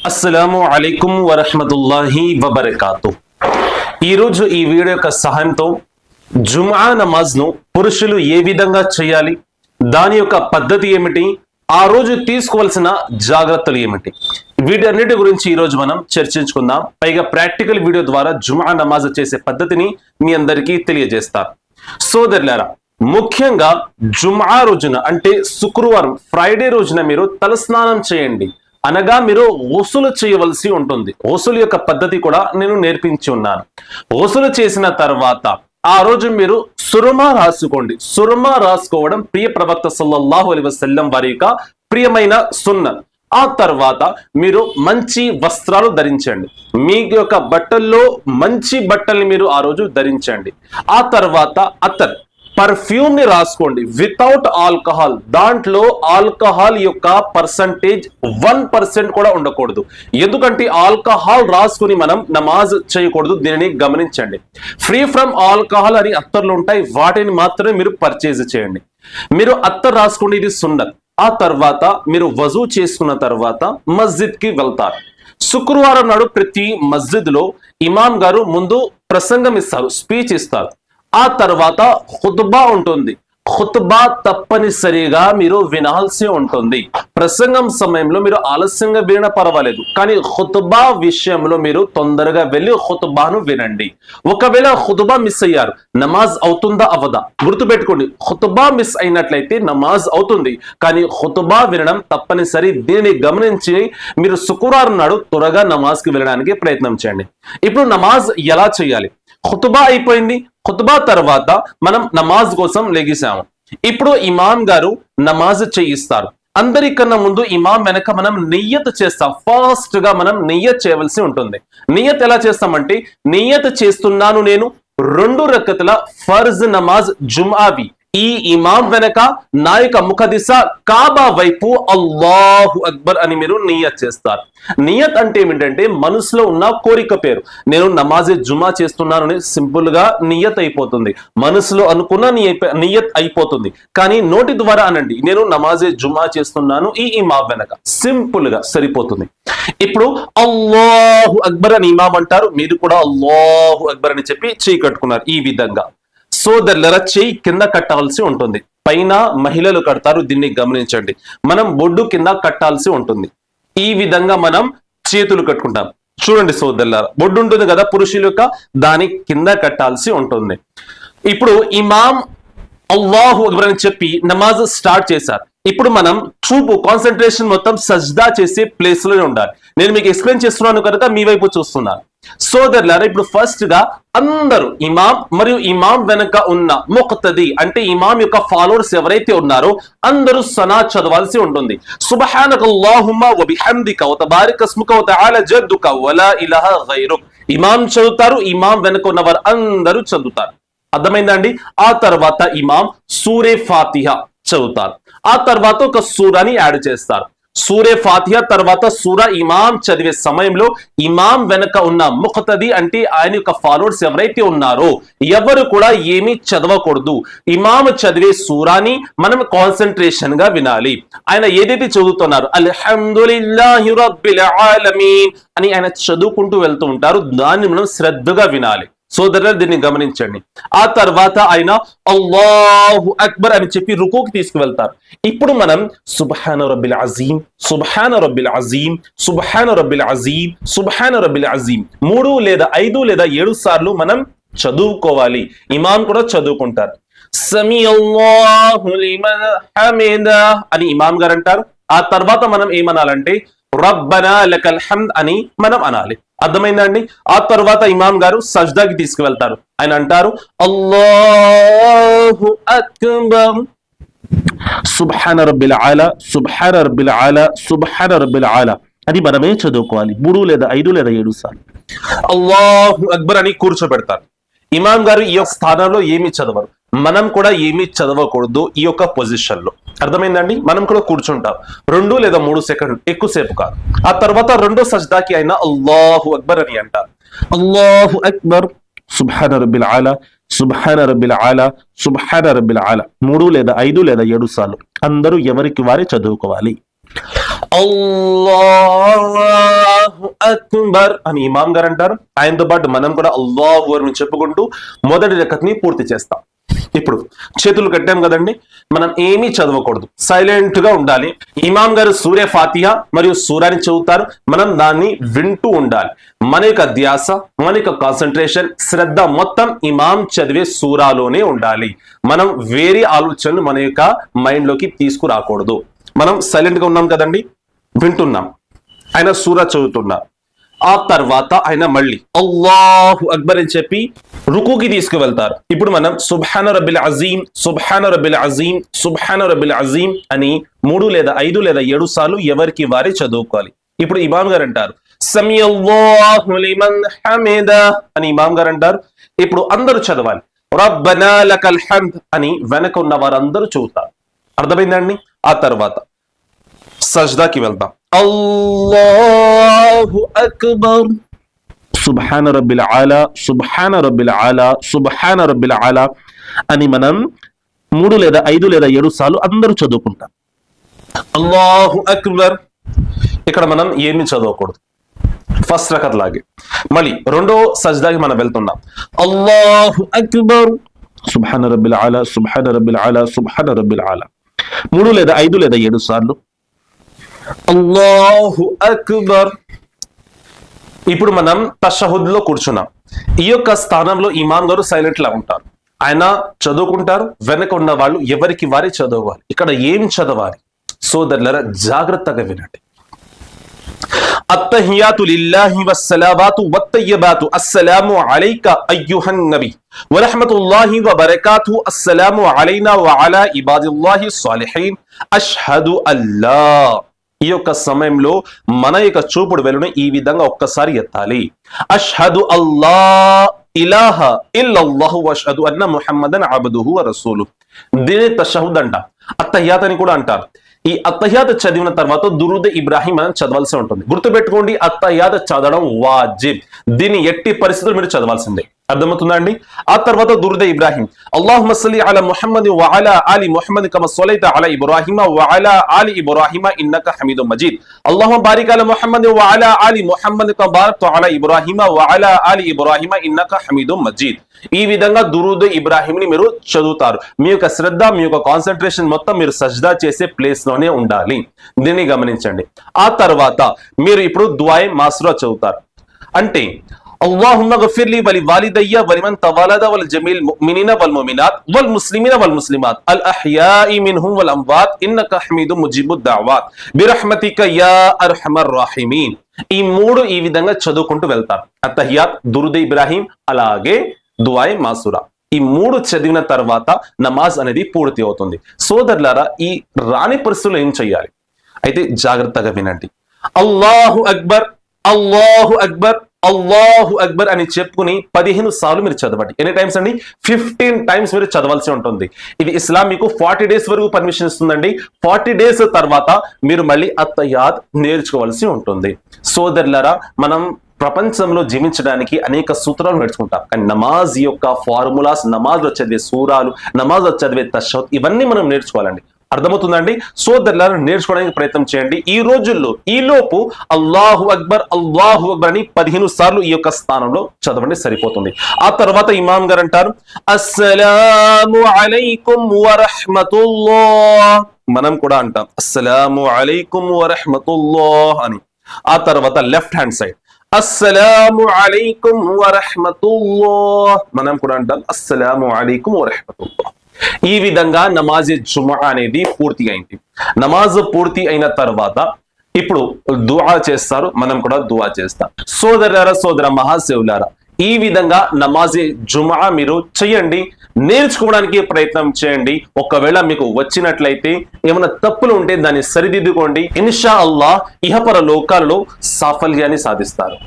అస్సలాము అలైకుం వరహ్మతుల్లాహి వబరకాతు। ఈరోజు ఈ వీడియో యొక్క సహాయంతో జుమా నమాజ్ను పురుషులు ఏ విధంగా చేయాలి, దాని యొక్క పద్ధతి ఏమిటి, ఆ రోజు తీసుకోవాల్సిన జాగ్రత్తలు ఏమిటి, వీటన్నిటి గురించి ఈరోజు మనం చర్చించుకుందాం। పైగా ప్రాక్టికల్ వీడియో ద్వారా జుమా నమాజ్ చేసే పద్ధతిని మీ అందరికీ తెలియజేస్తారు। సోదరులారా, ముఖ్యంగా జుమా రోజున అంటే శుక్రవారం ఫ్రైడే రోజున మీరు తలస్నానం చేయండి, అనగా మీరు గుస్లు చేయవలసి ఉంటుంది। గుస్లు యొక్క పద్ధతి కూడా నేను నేర్పించి ఉన్నాను। గుస్లు చేసిన తర్వాత ఆ రోజు మీరు సురుమా రాసుకోండి। సురుమా రాసుకోవడం ప్రియ ప్రవక్త సల్లల్లాహు అలైహి వసల్లం వారి యొక్క ప్రియమైన సున్నత్। ఆ తర్వాత మీరు మంచి వస్త్రాలు ధరించండి, మీ యొక్క బట్టల్లో మంచి బట్టల్ని మీరు ఆ రోజు ధరించండి। ఆ తర్వాత అతర్ పర్ఫ్యూమ్ ని రాసుకోండి వితౌట్ ఆల్కహాల్। దాంట్లో ఆల్కహాల్ యొక్క పర్సంటేజ్ 1% కూడా ఉండకూడదు, ఎందుకంటే ఆల్కహాల్ రాసుకుని మనం నమాజ్ చేయకూడదు, దీనిని గమనించండి। ఫ్రీ ఫ్రమ్ ఆల్కహాల్ అని అత్తర్లు ఉంటాయి, వాటిని మాత్రమే మీరు పర్చేజ్ చేయండి। మీరు అత్తర్ రాసుకోండి, ఇది సున్నత్। ఆ తర్వాత మీరు వజూ చేసుకున్న తర్వాత మస్జిద్ కి వెళ్తారు। శుక్రవారం నాడు ప్రతి మస్జిద్ లో ఇమాం గారు ముందు ప్రసంగం ఇస్తారు, స్పీచ్ ఇస్తారు। ఆ తర్వాత ఖుత్బా ఉంటుంది, ఖుత్బా తప్పనిసరిగా మీరు వినాల్సి ఉంటుంది। ప్రసంగం సమయంలో మీరు ఆలస్యంగా విన పర్వాలేదు, కానీ ఖుత్బా విషయంలో మీరు తొందరగా వెళ్ళి ఖుత్బాను వినండి। ఒకవేళ ఖుత్బా మిస్ అయ్యారు, నమాజ్ అవుతుందా అవదా గుర్తుపెట్టుకోండి। ఖుత్బా మిస్ అయినట్లయితే నమాజ్ అవుతుంది, కానీ ఖుత్బా వినడం తప్పనిసరి। దీనిని గమనించి మీరు శుక్రవారం నాడు త్వరగా నమాజ్ కి వెళ్ళడానికి ప్రయత్నం చేయండి। ఇప్పుడు నమాజ్ ఎలా చేయాలి? ఖుత్బా అయిపోయింది, ఖుత్బా తర్వాత మనం నమాజ్ కోసం లెగిసాము। ఇప్పుడు ఇమాం గారు నమాజ్ చేయిస్తారు। అందరికన్నా ముందు ఇమాం వెనక మనం నియ్యత్ చేస్తాం, ఫాస్ట్ గా మనం నియ్యత్ చేయవలసి ఉంటుంది। నియ్యత్ ఎలా చేస్తామంటే, నియ్యత్ చేస్తున్నాను నేను 2 రకతుల ఫర్జ్ నమాజ్ జుమావి, ఈ ఇమాం వెనక నా యొక్క ముఖ దిశ కాబా వైపు అల్లాహు అక్బర్ అని మీరు నియత్ చేస్తారు। నియత్ అంటే ఏమిటంటే మనసులో ఉన్న కోరిక పేరు। నేను నమాజే జుమా చేస్తున్నాను అని సింపుల్ గా నియత్ అయిపోతుంది, మనసులో అనుకున్న నియత్ అయిపోతుంది। కానీ నోటి ద్వారా అనండి, నేను నమాజే జుమా చేస్తున్నాను ఈ ఇమాం వెనక, సింపుల్ గా సరిపోతుంది। ఇప్పుడు అల్లాహు అక్బర్ అని ఇమాం అంటారు, మీరు కూడా అల్లాహు అక్బర్ అని చెప్పి చేయి కట్టుకున్నారు ఈ విధంగా। సోదరులరా, చేయి కింద కట్టాల్సి ఉంటుంది, పైన మహిళలు కడతారు, దీన్ని గమనించండి। మనం బొడ్డు కింద కట్టాల్సి ఉంటుంది, ఈ విధంగా మనం చేతులు కట్టుకుంటాం। చూడండి సోదరులారా, బొడ్డు ఉంటుంది కదా పురుషుల యొక్క, దాని కింద కట్టాల్సి ఉంటుంది। ఇప్పుడు ఇమాం అల్లాహు అక్బర్ అని చెప్పి నమాజ్ స్టార్ట్ చేశారు। ఇప్పుడు మనం చూపు కాన్సన్ట్రేషన్ మొత్తం సజ్దా చేసే ప్లేస్ లోనే ఉండాలి। నేను మీకు ఎక్స్ప్లెయిన్ చేస్తున్నాను కనుక మీ వైపు చూస్తున్నాను। సోదరులారా, ఇప్పుడు ఫస్ట్ గా అందరూ ఇమాం మరియు ఇమాం వెనక ఉన్న ముక్తది అంటే ఇమాం యొక్క ఫాలోవర్స్ ఎవరైతే ఉన్నారో అందరూ సనా చదవాల్సి ఉంటుంది। సుబ్హానకల్లాహుమ్మా వ బిహమ్దిక వ తబారక ఇస్ముక వ తఆలా జద్దుక వ లా ఇలాహ గైరుక్। ఇమాం చదువుతారు, ఇమాం వెనక ఉన్నవారు అందరూ చదువుతారు, అర్థమైందండి। ఆ తర్వాత ఇమాం సూరే ఫాతిహా చదువుతారు, ఆ తర్వాత ఒక సూరాని యాడ్ చేస్తారు। సూరే ఫాతిహా తర్వాత సూరా ఇమాం చదివే సమయంలో ఇమాం వెనక ఉన్న ముక్తది అంటే ఆయన యొక్క ఫాలోవర్స్ ఎవరైతే ఉన్నారో ఎవరు కూడా ఏమీ చదవకూడదు। ఇమాం చదివే సూరాని మనం కాన్సన్ట్రేషన్ గా వినాలి। ఆయన ఏదైతే చదువుతున్నారు అల్హమ్దులిల్లాహి రబ్బిల్ ఆలమీన్ అని ఆయన చదువుకుంటూ వెళ్తూ ఉంటారు, దాన్ని మనం శ్రద్ధగా వినాలి। సోదరులు, దీన్ని గమనించండి। ఆ తర్వాత ఆయన అల్లాహు అక్బర్ అని చెప్పి రుకుకి తీసుకువెళ్తారు। ఇప్పుడు మనం సుబ్హాన రబ్బిల్ అజీం, సుబ్హాన రబ్బిల్ అజీం, సుబ్హాన రబ్బిల్ అజీం, సుబ్హాన రబ్బిల్ అజీం 3 లేదా 5 లేదా 7 సార్లు మనం చదువుకోవాలి। ఇమాం కూడా చదువుకుంటారు। సమీ అల్లాహు లిమన్ హమిదా అని ఇమాం గారు అంటారు। ఆ తర్వాత మనం ఏమనాలంటే రబ్బనా లకల్ హమ్ద్ అని మనం అనాలి, అర్థమైందండి। ఆ తర్వాత ఇమాం గారు సజ్దాకి తీసుకువెళ్తారు, ఆయన అంటారు అల్లాహు అక్బర్ సుబ్హాన రబ్బిల్ ఆలా, సుబ్హాన రబ్బిల్ ఆలా, సుబ్హాన రబ్బిల్ ఆలా అని మనమే చదువుకోవాలి 3 లేదా 5 లేదా 7 సార్లు। అల్లాహు అక్బర్ అని కూర్చోబెడతారు। ఇమాం గారు ఈ యొక్క స్థానంలో ఏమి చదవరు, మనం కూడా ఏమీ చదవకూడదు ఈ యొక్క పొజిషన్ లో, అర్థమైందండి। మనం కూడా కూర్చుంటాం 2 లేదా 3 సెకండ్లు, ఎక్కువసేపు కాదు। ఆ తర్వాత రెండో సజ్దాకి అయినా అల్లాహు అక్బర్ అని అంటారు, అల్లాహు అక్బర్ సుబ్హాన రబ్బిల్ ఆలా, సుబ్హాన రబ్బిల్ ఆలా, సుబ్హాన రబ్బిల్ ఆలా 3 లేదా 5 లేదా 7 సార్లు అందరూ ఎవరికి వారే చదువుకోవాలి। అల్లాహు అక్బర్ అని ఇమాం గారు అంటారు. ఆయనతో పాటు మనం కూడా అల్లాహు అక్బర్ అని చెప్పుకుంటూ మొదటి రకత్ని పూర్తి చేస్తాం. ఇప్పుడు చేతులు కట్టాం కదండి, మనం ఏమీ చదవకూడదు, సైలెంట్ గా ఉండాలి. ఇమాం గారు సూరే ఫాతిహా మరియు సూరాని చదువుతారు, మనం దాన్ని వింటూ ఉండాలి. మన యొక్క ధ్యాస, మన యొక్క కాన్సన్ట్రేషన్, శ్రద్ధ మొత్తం ఇమాం చదివే సూరాలోనే ఉండాలి. మనం వేరే ఆలోచనలు మన యొక్క మైండ్ లోకి తీసుకురాకూడదు. మనం సైలెంట్ గా ఉన్నాం కదండి, వింటున్నాం, ఆయన సూరా చదువుతున్నారు. ఆ తర్వాత ఆయన మళ్ళీ అల్లాహు అక్బర్ అని చెప్పి రుకుకి తీసుకువెళ్తారు. ఇప్పుడు మనం సుబ్హాన రబ్బిల్ అజీం, సుబ్హాన రబ్బిల్ అజీం, సుబ్హాన రబ్బిల్ అజీం అని 3 లేదా 5 లేదా 7 సార్లు ఎవరికి వారే చదువుకోవాలి. ఇప్పుడు ఇమాం గారు అంటారు సమీఅల్లాహు లిమన్ హమిదా అని ఇమాం గారు అంటారు. ఇప్పుడు అందరూ చదవాలి రబ్బనా లకల్ హమ్ద్ అని వెనక ఉన్న వారందరూ చదువుతారు. అర్థమైందండి? ఆ తర్వాత సజ్దాకి వెళ్తాం. అల్లాహు అక్బర్, సుబ్హాన రబ్బిల్ ఆలా, సుబ్హాన రబ్బిల్ ఆలా, సుబ్హాన రబ్బిల్ ఆలా అని మనం 3 లేదా 5 లేదా 7 సార్లు అందరూ చదువుకుంటాం. అల్లాహు అక్బర్. ఇక్కడ మనం ఏమి చదవకూడదు, ఫస్ట్ రకత్ లాగే. మళ్ళీ రెండో సజ్దాకి మనం వెళ్తున్నాం. అల్లాహు అక్బర్, సుబ్హాన రబ్బిల్ ఆలా, సుబ్హాన రబ్బిల్ ఆలా, సుబ్హాన రబ్బిల్ ఆలా 3 లేదా 5 లేదా 7 సార్లు. అల్లాహు అక్బర్. ఇప్పుడు మనం తషహుద్ లో కూర్చున్నాం. ఈ యొక్క స్థానంలో ఇమాం గారు సైలెంట్ లా ఉంటారు, ఆయన చదువుకుంటారు, వెనక ఉన్న వాళ్ళు ఎవరికి వారి చదవాలి. ఇక్కడ ఏం చదవాలి సోదరులారా, జాగ్రత్తగా వినండి. అత్తహియాతు లిల్లాహి వస్సలావాతు వత్తయ్యబాతు అస్సలాము అలైక అయ్యుహన్ నబీ వరహ్మతుల్లాహి వబరకాతుహు అస్సలాము అలైనా వఅలా ఇబాదిల్లాహి స్సాలిహీన్ అష్హదు అల్లా. ఈ యొక్క సమయంలో మన యొక్క చూపుడు వెలును ఈ విధంగా ఒక్కసారి ఎత్తాలి. అష్హదు అల్లా ఇలాహ ఇల్లల్లాహు వష్హదు అన్న ముహమ్మదన్ అబ్దుహు వ రసూలుహు. దీని తషహుద్ అంటాం, అత్తహియాత్ అని కూడా అంటారు. ఈ అత్తహియాత్ చదివిన తర్వాత దురూద్ ఇబ్రాహిం మనం చదవాల్సి ఉంటుంది. గుర్తుపెట్టుకోండి, అత్తహియాత్ చదవడం వాజిబ్, దీన్ని ఎట్టి పరిస్థితులు మీరు చదవాల్సిందే. అర్థమవుతుందా అండి? ఆ తర్వాత దురూద్ ఇబ్రాహిం అల్లాహుమ్మ సల్లి అలా ముహమ్మద్ వ అలా ఆలి ముహమ్మద్ కమా సల్లైత అలా ఇబ్రాహిమ వ అలా ఆలి ఇబ్రాహిమ ఇన్నక హమీదుమ్ మజీద్ అల్లాహుమ్మ బారిక్ అలా ముహమ్మద్ వ అలా ఆలి ముహమ్మద్ కమా బారక్త అలా ఇబ్రాహిమ వ అలా ఆలి ఇబ్రాహిమ ఇన్నక హమీదుమ్ మజీద్. ఈ విధంగా దురూద్ ఇబ్రాహింని మీరు చదువుతారు. మీ యొక్క శ్రద్ధ, మీ యొక్క కాన్సన్ట్రేషన్ మొత్తం మీరు సజ్దా చేసే ప్లేస్ లోనే ఉండాలి. దీన్ని గమనించండి. ఆ తర్వాత మీరు ఇప్పుడు దుఆయ్ మాసురా చదువుతారు. అంటే అల్లాహుమ్మ గఫిర్లీ వలి వాలిదయ్య వలిమన్ తవాలద వల్ జమీల్ ముమినీన వల్ ముమినాత్ వల్ ముస్లిమీన వల్ ముస్లిమాత్ అల్ అహ్యాయి మిన్హుమ్ వల్ అమ్వాత్ ఇన్నక హమీదుమ్ ముజీబుద్ దఅవాత్ బిరహ్మతిక యా అర్హమర్ రాహిమీన్. ఈ 3 ఈ విధంగా చదువుకుంటూ వెళ్తారు. అత్తహియాత్, దురూద్ ఇబ్రాహిం, అలాగే దుఆయ్ మాసురా. ఈ 3 చదివిన తర్వాత నమాజ్ అనేది పూర్తి అవుతుంది. సోదరులారా, ఈ రాని పరిస్థితుల్లో ఏం చేయాలి అయితే జాగ్రత్తగా వినండి. అల్లాహు అక్బర్, అల్లాహు అక్బర్, అల్లాహు అక్బర్ అని చెప్పుకుని 15 సార్లు మీరు చదవండి. ఎన్ని టైమ్స్ అండి? 15 టైమ్స్ మీరు చదవాల్సి ఉంటుంది. ఇది ఇస్లాం మీకు 40 డేస్ వరకు పర్మిషన్ ఇస్తుందండి. 40 డేస్ తర్వాత మీరు మళ్ళీ అత్తహియాత్ నేర్చుకోవాల్సి ఉంటుంది. సోదరులారా, మనం ప్రపంచంలో జీవించడానికి అనేక సూత్రాలు నేర్చుకుంటాం, కానీ నమాజ్ యొక్క ఫార్ములాస్, నమాజ్ లో చదివే సూరాలు, నమాజ్ లో చదివే తషహుద్, ఇవన్నీ మనం నేర్చుకోవాలండి. అర్థమవుతుందండి? సోదరులను నేర్చుకోవడానికి ప్రయత్నం చేయండి. ఈ రోజుల్లో ఈలోపు అల్లాహు అక్బర్, అల్లాహు అక్బర్ అని 15 సార్లు ఈ యొక్క స్థానంలో చదవండి, సరిపోతుంది. ఆ తర్వాత ఇమాం గారు అంటారు అస్సలాము అలైకుం వరహ్మతుల్లాహ్. మనం కూడా అంటాం అస్సలాము అలైకుం వరహ్మతుల్లాహ్ అని. ఆ తర్వాత లెఫ్ట్ హ్యాండ్ సైడ్ అస్సలాము అలైకుం వరహ్మతుల్లాహ్, మనం కూడా అంటాం అస్సలాము అలైకుం వరహ్మతుల్లాహ్. ఈ విధంగా నమాజ్ జుమా అనేది పూర్తి అయింది. నమాజ్ పూర్తి అయిన తర్వాత ఇప్పుడు దుఆ చేస్తారు, మనం కూడా దుఆ చేస్తాం. సోదరులారా, సోదర మహాశివులారా, ఈ విధంగా నమాజ్ జుమా మీరు చేయండి, నేర్చుకోవడానికి ప్రయత్నం చేయండి. ఒకవేళ మీకు వచ్చినట్లయితే ఏమైనా తప్పులు ఉంటే దాన్ని సరిదిద్దుకోండి. ఇన్షా అల్లాహ్ ఇహపర లోకాలలో సాఫల్యాన్ని సాధిస్తారు.